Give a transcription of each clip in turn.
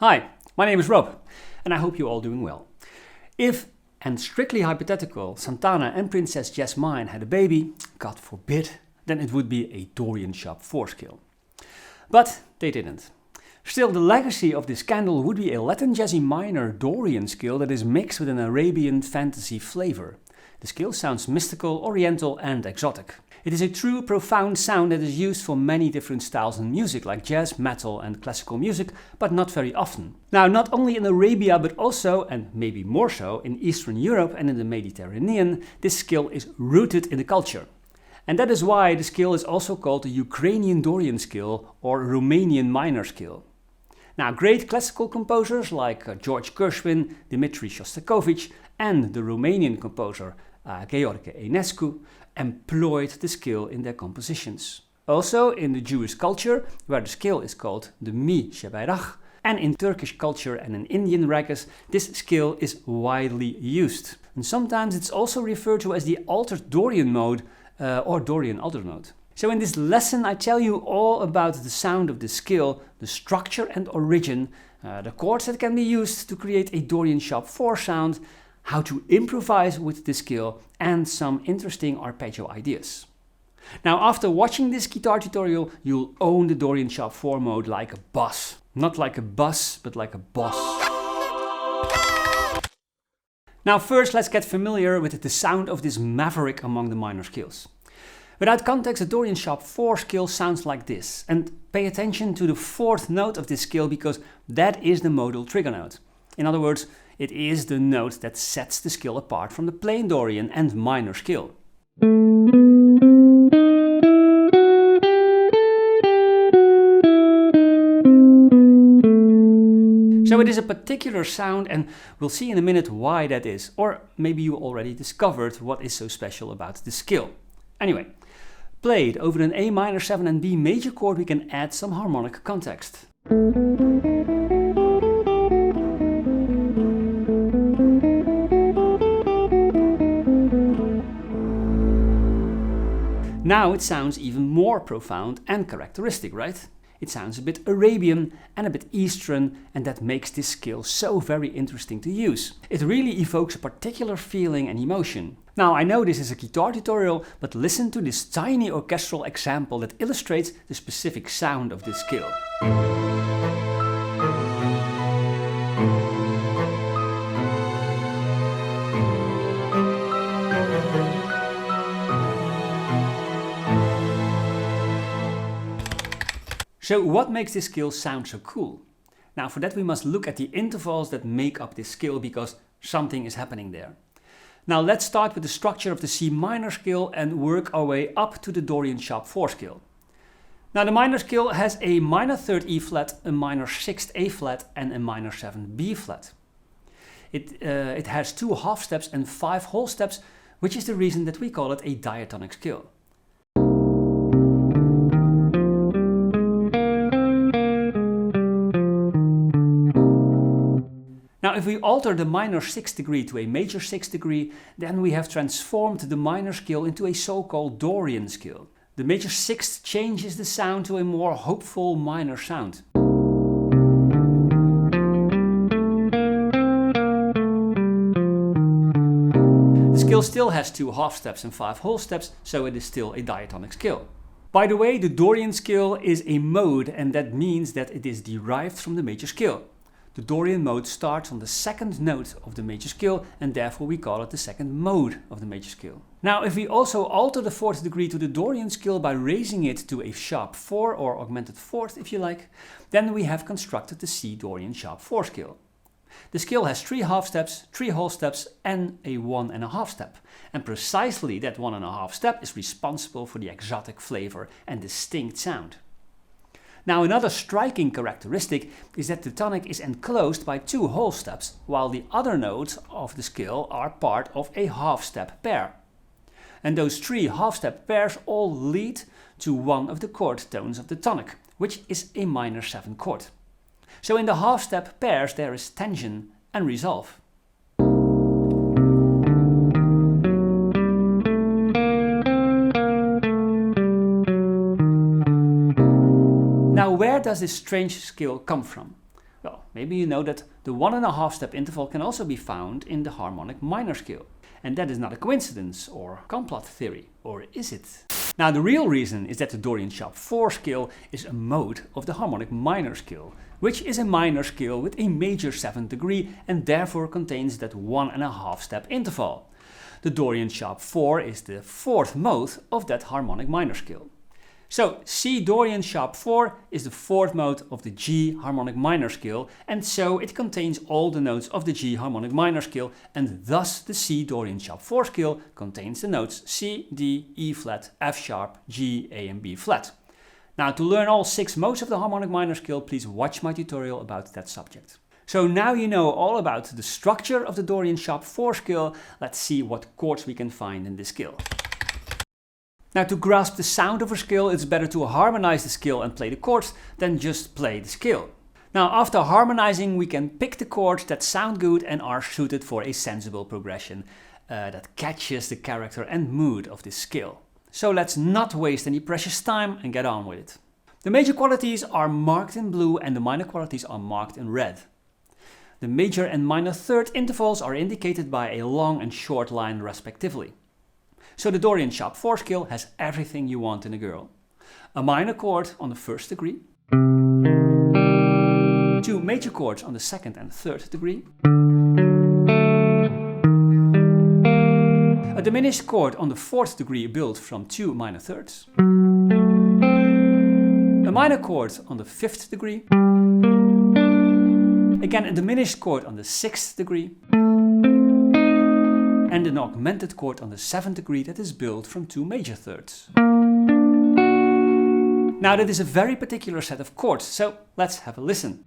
Hi, my name is Rob, and I hope you're all doing well. If, and strictly hypothetical, Santana and Princess Jasmine had a baby, God forbid, then it would be a Dorian sharp 4 scale. But they didn't. Still, the legacy of this scandal would be a Latin jazzy minor Dorian scale that is mixed with an Arabian fantasy flavor. The scale sounds mystical, oriental and exotic. It is a true profound sound that is used for many different styles in music like jazz, metal and classical music, but not very often. Now, not only in Arabia but also, and maybe more so, in Eastern Europe and in the Mediterranean, this scale is rooted in the culture. And that is why the scale is also called the Ukrainian Dorian scale or Romanian minor scale. Now, great classical composers like George Gershwin, Dmitri Shostakovich and the Romanian composer Gheorghe Enescu employed the scale in their compositions. Also in the Jewish culture, where the scale is called the Mi-Shebeirach, and in Turkish culture and in Indian ragas, this scale is widely used. And sometimes it's also referred to as the Altered Dorian mode or Dorian altered mode. So in this lesson I tell you all about the sound of the scale, the structure and origin, the chords that can be used to create a Dorian sharp 4 sound, how to improvise with the scale and some interesting arpeggio ideas. Now, after watching this guitar tutorial, you'll own the Dorian sharp 4 mode like a boss. Not like a bus, but like a boss. Now first let's get familiar with the sound of this maverick among the minor scales. Without context, the Dorian sharp 4 scale sounds like this. And pay attention to the 4th note of this scale because that is the modal trigger note. In other words, it is the note that sets the scale apart from the plain Dorian and minor scale. So it is a particular sound and we'll see in a minute why that is. Or maybe you already discovered what is so special about the scale. Anyway, played over an A minor 7 and B major chord, we can add some harmonic context. Now it sounds even more profound and characteristic, right? It sounds a bit Arabian and a bit Eastern, and that makes this scale so very interesting to use. It really evokes a particular feeling and emotion. Now I know this is a guitar tutorial, but listen to this tiny orchestral example that illustrates the specific sound of this scale. So what makes this scale sound so cool? Now for that we must look at the intervals that make up this scale because something is happening there. Now let's start with the structure of the C minor scale and work our way up to the Dorian sharp 4 scale. Now the minor scale has a minor 3rd E flat, a minor 6th A flat and a minor 7th B flat. It has 2 half steps and 5 whole steps, which is the reason that we call it a diatonic scale. Now if we alter the minor 6th degree to a major 6th degree, then we have transformed the minor scale into a so-called Dorian scale. The major 6th changes the sound to a more hopeful minor sound. The scale still has 2 half steps and 5 whole steps, so it is still a diatonic scale. By the way, the Dorian scale is a mode, and that means that it is derived from the major scale. The Dorian mode starts on the 2nd note of the major scale and therefore we call it the 2nd mode of the major scale. Now if we also alter the 4th degree to the Dorian scale by raising it to a sharp 4 or augmented 4th if you like, then we have constructed the C Dorian sharp 4 scale. The scale has 3 half steps, 3 whole steps and a 1.5 step. And precisely that 1.5 step is responsible for the exotic flavor and distinct sound. Now another striking characteristic is that the tonic is enclosed by 2 whole steps, while the other notes of the scale are part of a half-step pair. And those 3 half-step pairs all lead to one of the chord tones of the tonic, which is a minor 7 chord. So in the half-step pairs there is tension and resolve. Now where does this strange scale come from? Well, Maybe you know that the 1.5 step interval can also be found in the harmonic minor scale. And that is not a coincidence or complot theory, or is it? Now the real reason is that the Dorian sharp 4 scale is a mode of the harmonic minor scale, which is a minor scale with a major 7th degree and therefore contains that 1.5 step interval. The Dorian sharp 4 is the 4th mode of that harmonic minor scale. So C Dorian sharp 4 is the 4th mode of the G harmonic minor scale, and so it contains all the notes of the G harmonic minor scale, and thus the C Dorian sharp 4 scale contains the notes C, D, E flat, F sharp, G, A and B flat. Now to learn all 6 modes of the harmonic minor scale, please watch my tutorial about that subject. So now you know all about the structure of the Dorian sharp 4 scale, let's see what chords we can find in this scale. Now to grasp the sound of a scale, it's better to harmonize the scale and play the chords than just play the scale. Now after harmonizing, we can pick the chords that sound good and are suited for a sensible progression that catches the character and mood of this scale. So let's not waste any precious time and get on with it. The major qualities are marked in blue and the minor qualities are marked in red. The major and minor third intervals are indicated by a long and short line respectively. So the Dorian sharp 4 scale has everything you want in a girl. A minor chord on the 1st degree, 2 major chords on the 2nd and 3rd degree, a diminished chord on the 4th degree built from 2 minor thirds, a minor chord on the 5th degree, again a diminished chord on the 6th degree, and an augmented chord on the 7th degree that is built from 2 major thirds. Now that is a very particular set of chords, so let's have a listen.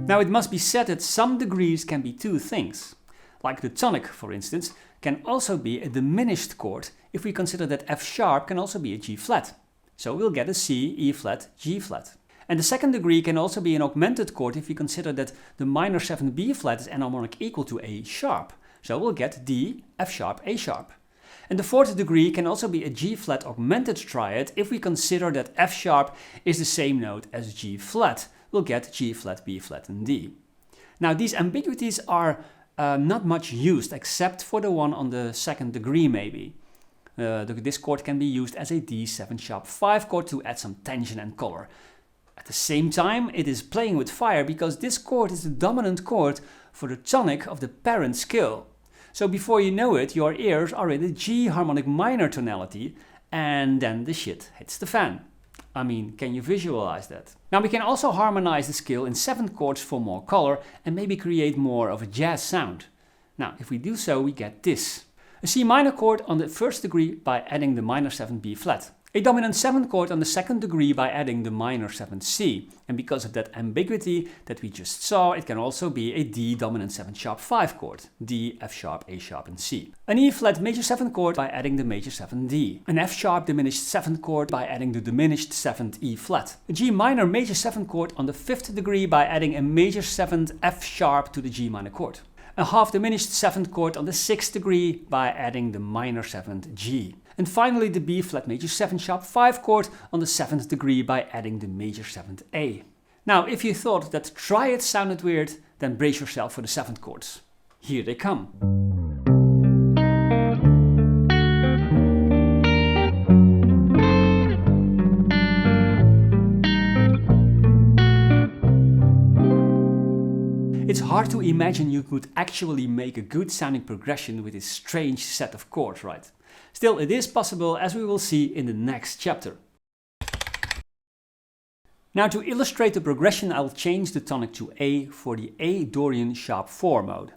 Now it must be said that some degrees can be 2 things. Like the tonic, for instance, can also be a diminished chord if we consider that F sharp can also be a G flat. So we'll get a C, E flat, G flat. And the 2nd degree can also be an augmented chord if we consider that the minor 7 B flat is enharmonic equal to A sharp. So we'll get D, F sharp, A sharp. And the 4th degree can also be a G flat augmented triad if we consider that F sharp is the same note as G flat. We'll get G flat, B flat and D. Now these ambiguities are not much used except for the one on the 2nd degree maybe. This chord can be used as a D7 sharp 5 chord to add some tension and color. At the same time it is playing with fire because this chord is the dominant chord for the tonic of the parent scale. So before you know it, your ears are in the G harmonic minor tonality and then the shit hits the fan. I mean, can you visualize that? Now we can also harmonize the scale in 7 chords for more color and maybe create more of a jazz sound. Now if we do so, we get this. A C minor chord on the 1st degree by adding the minor 7 B flat. A dominant 7 chord on the 2nd degree by adding the minor 7 C. And because of that ambiguity that we just saw, it can also be a D dominant 7 sharp 5 chord. D, F sharp, A sharp and C. An E flat major 7 chord by adding the major 7 D. An F sharp diminished 7th chord by adding the diminished 7th E flat. A G minor major 7 chord on the 5th degree by adding a major 7th F sharp to the G minor chord. A half diminished 7th chord on the 6th degree by adding the minor 7th G. And finally the B flat major 7 sharp 5 chord on the 7th degree by adding the major 7th A. Now if you thought that triad sounded weird, then brace yourself for the 7th chords. Here they come. It's hard to imagine you could actually make a good sounding progression with this strange set of chords, right? Still, it is possible, as we will see in the next chapter. Now to illustrate the progression, I'll change the tonic to A for the A Dorian sharp 4 mode.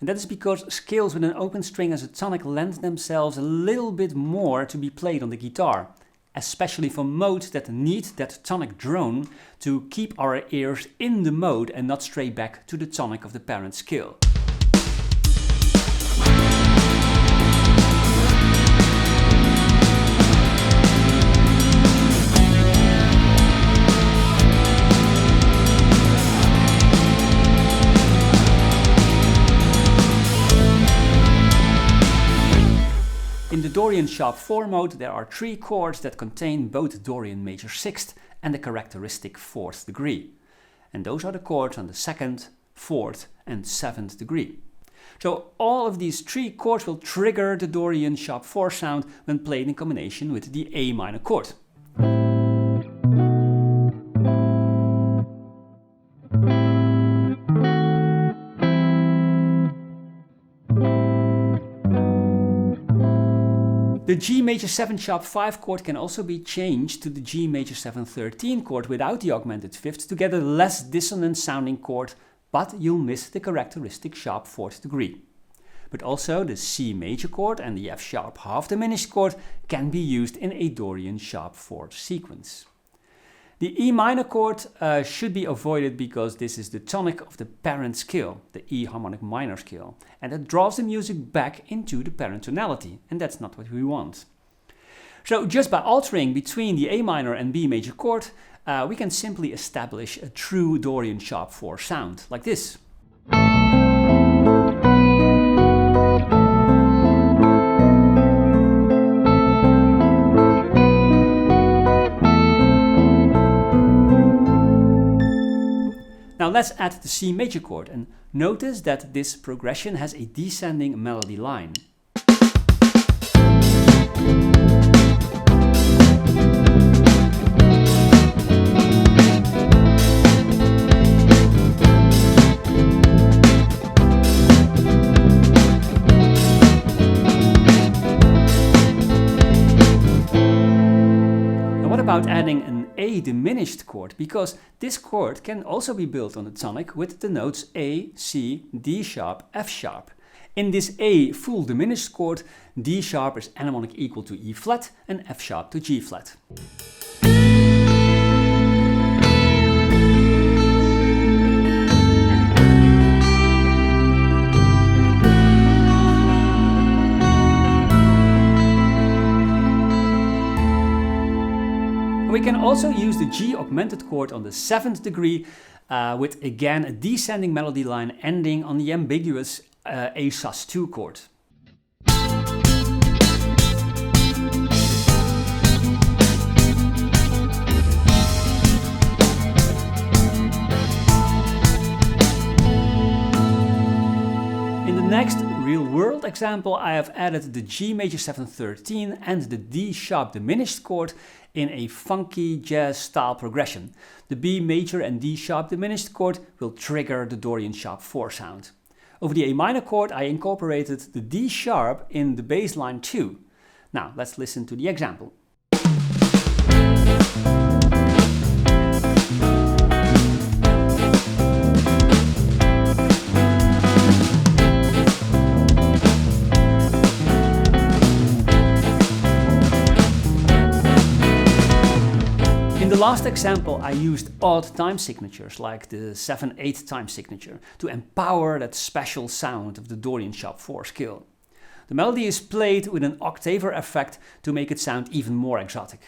And that is because scales with an open string as a tonic lend themselves a little bit more to be played on the guitar, especially for modes that need that tonic drone to keep our ears in the mode and not stray back to the tonic of the parent scale. Dorian sharp 4 mode there are 3 chords that contain both Dorian major 6th and the characteristic 4th degree. And those are the chords on the 2nd, 4th and 7th degree. So all of these 3 chords will trigger the Dorian sharp 4 sound when played in combination with the A minor chord. The G major 7 sharp 5 chord can also be changed to the G major 7 13 chord without the augmented 5th to get a less dissonant sounding chord, but you'll miss the characteristic sharp 4th degree. But also the C major chord and the F sharp half diminished chord can be used in a Dorian sharp 4 sequence. The E minor chord should be avoided because this is the tonic of the parent scale, the E harmonic minor scale, and it draws the music back into the parent tonality, and that's not what we want. So just by altering between the A minor and B major chord, we can simply establish a true Dorian sharp 4 sound, like this. Now let's add the C major chord and notice that this progression has a descending melody line. About adding an A diminished chord, because this chord can also be built on the tonic with the notes A, C, D sharp, F sharp. In this A full diminished chord, D sharp is enharmonic equal to E flat and F sharp to G flat. We can also use the G augmented chord on the 7th degree with again a descending melody line ending on the ambiguous A sus2 chord. In the next real-world example, I have added the G major 7 13 and the D sharp diminished chord in a funky jazz style progression. The B major and D sharp diminished chord will trigger the Dorian sharp 4 sound. Over the A minor chord I incorporated the D sharp in the bass line too. Now let's listen to the example. In the last example I used odd time signatures like the 7/8 time signature to empower that special sound of the Dorian sharp 4 scale. The melody is played with an octaver effect to make it sound even more exotic.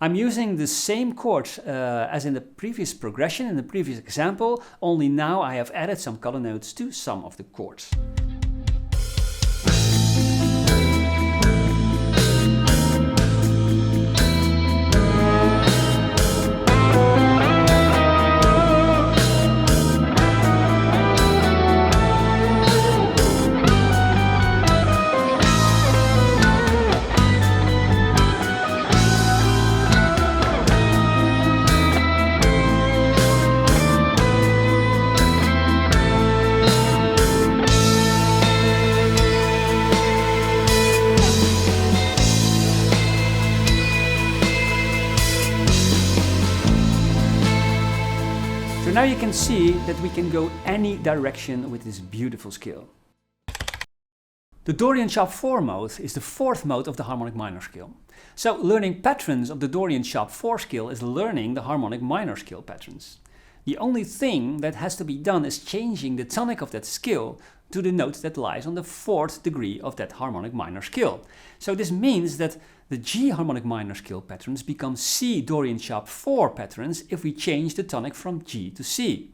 I'm using the same chords as in the previous progression in the previous example, only now I have added some color notes to some of the chords. So now you can see that we can go any direction with this beautiful scale. The Dorian sharp 4 mode is the 4th mode of the harmonic minor scale. So learning patterns of the Dorian sharp 4 scale is learning the harmonic minor scale patterns. The only thing that has to be done is changing the tonic of that scale to the note that lies on the 4th degree of that harmonic minor scale. So this means that the G harmonic minor scale patterns become C Dorian sharp 4 patterns if we change the tonic from G to C.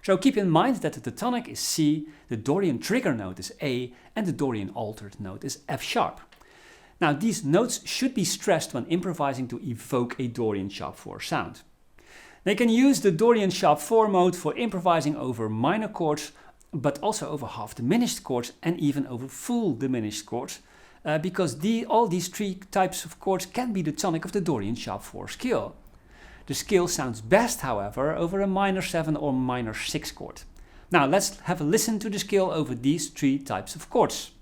So keep in mind that the tonic is C, the Dorian trigger note is A and the Dorian altered note is F sharp. Now these notes should be stressed when improvising to evoke a Dorian sharp 4 sound. They can use the Dorian sharp 4 mode for improvising over minor chords, but also over half diminished chords and even over full diminished chords, because all these three types of chords can be the tonic of the Dorian sharp 4 scale. The scale sounds best, however, over a minor 7 or minor 6 chord. Now let's have a listen to the scale over these three types of chords.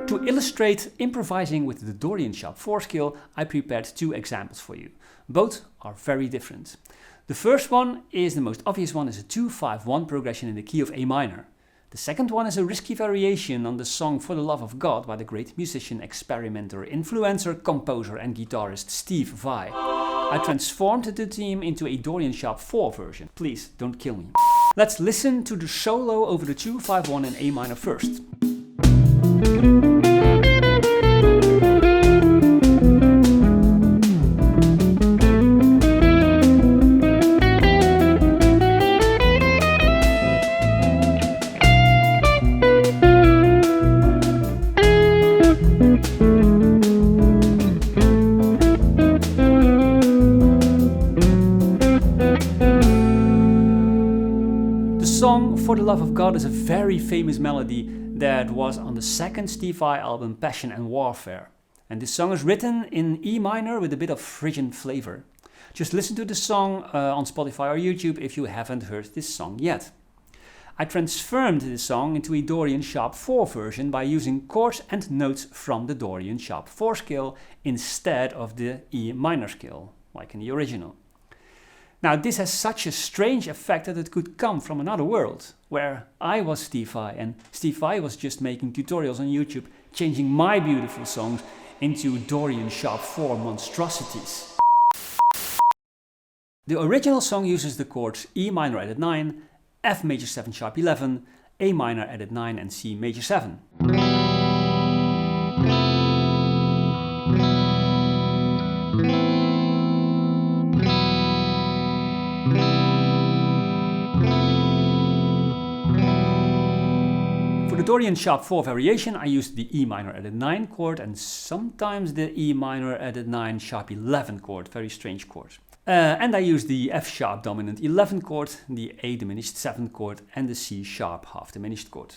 To illustrate improvising with the Dorian sharp 4 scale, I prepared two examples for you. Both are very different. The first one is the most obvious one, is a 2-5-1 progression in the key of A minor. The second one is a risky variation on the song For the Love of God by the great musician, experimenter, influencer, composer and guitarist Steve Vai. I transformed the theme into a Dorian sharp 4 version. Please don't kill me. Let's listen to the solo over the 2-5-1 in A minor first. The song For the Love of God is a very famous melody that was on the second Steve Vai album Passion and Warfare. And this song is written in E minor with a bit of Phrygian flavor. Just listen to the song on Spotify or YouTube if you haven't heard this song yet. I transformed this song into a Dorian sharp 4 version by using chords and notes from the Dorian sharp 4 scale instead of the E minor scale, like in the original. Now this has such a strange effect that it could come from another world, where I was Steve Vai and Steve Vai was just making tutorials on YouTube, changing my beautiful songs into Dorian sharp 4 monstrosities. The original song uses the chords E minor added 9, F major 7 sharp 11, A minor added 9 and C major 7. For the Dorian sharp 4 variation I used the E minor added 9 chord and sometimes the E minor added 9 sharp 11 chord, very strange chord. And I used the F sharp dominant 11 chord, the A diminished 7 chord and the C sharp half diminished chord.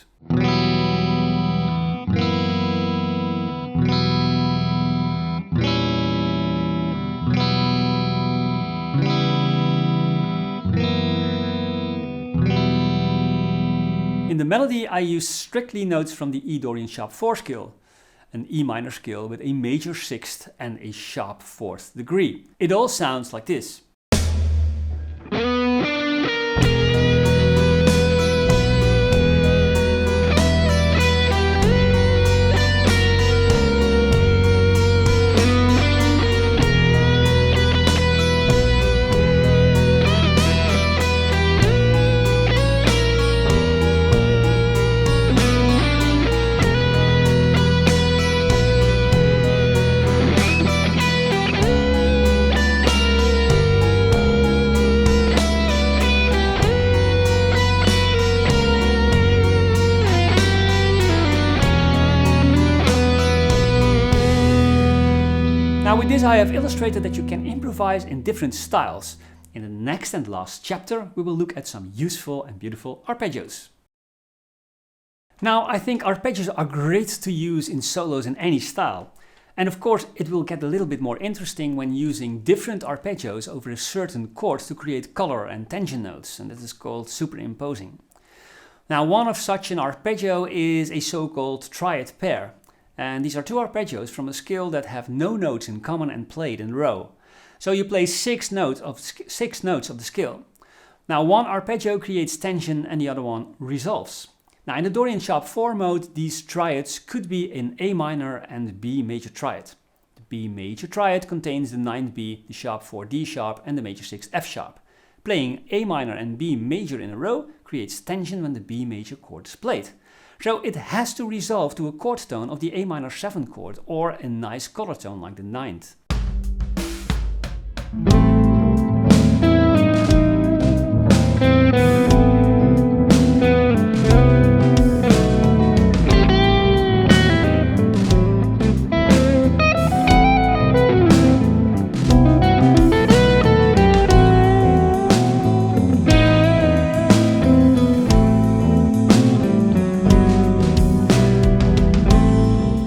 In the melody I used strictly notes from the E Dorian sharp 4 scale, an E minor scale with a major 6th and a sharp 4th degree. It all sounds like this. Now with this I have illustrated that you can improvise in different styles. In the next and last chapter we will look at some useful and beautiful arpeggios. Now I think arpeggios are great to use in solos in any style. And of course it will get a little bit more interesting when using different arpeggios over a certain chord to create color and tension notes, and that is called superimposing. Now one of such an arpeggio is a so-called triad pair. And these are two arpeggios from a scale that have no notes in common and played in a row. So you play six notes of the scale. Now one arpeggio creates tension and the other one resolves. Now in the Dorian sharp 4 mode these triads could be in A minor and B major triad. The B major triad contains the 9th B, the sharp 4 D sharp and the major 6 F sharp. Playing A minor and B major in a row creates tension when the B major chord is played. So it has to resolve to a chord tone of the A minor 7 chord or a nice color tone like the 9th.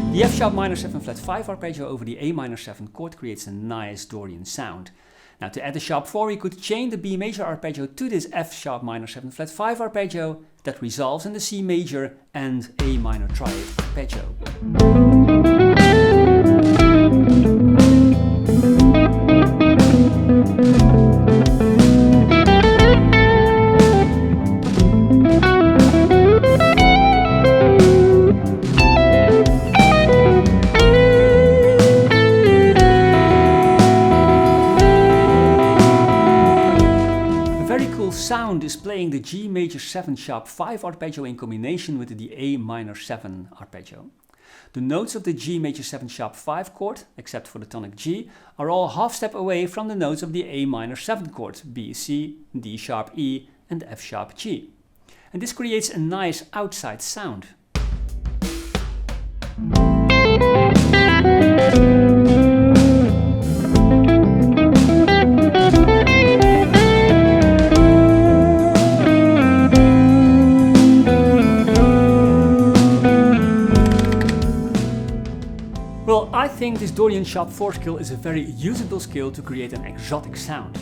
The F sharp minor 7 flat 5 arpeggio over the A minor 7 chord creates a nice Dorian sound. Now to add a sharp 4 we could chain the B major arpeggio to this F sharp minor 7 flat 5 arpeggio that resolves in the C major and A minor triad arpeggio. Sound is playing the G major 7 sharp 5 arpeggio in combination with the A minor 7 arpeggio. The notes of the G major 7 sharp 5 chord, except for the tonic G, are all half step away from the notes of the A minor 7 chord, B, C, D sharp E and F sharp G. And this creates a nice outside sound. Well, I think this Dorian sharp 4 skill is a very usable skill to create an exotic sound.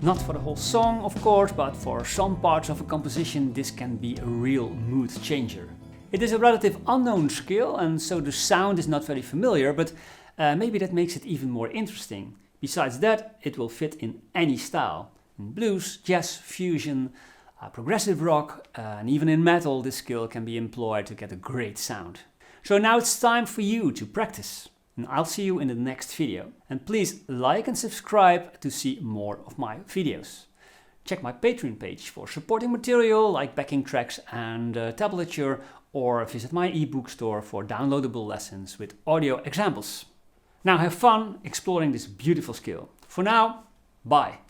Not for the whole song, of course, but for some parts of a composition this can be a real mood changer. It is a relative unknown skill and so the sound is not very familiar, but maybe that makes it even more interesting. Besides that, it will fit in any style. In blues, jazz, fusion, progressive rock, and even in metal this skill can be employed to get a great sound. So now it's time for you to practice, and I'll see you in the next video. And please like and subscribe to see more of my videos. Check my Patreon page for supporting material like backing tracks and tablature, or visit my ebook store for downloadable lessons with audio examples. Now have fun exploring this beautiful skill. For now, bye!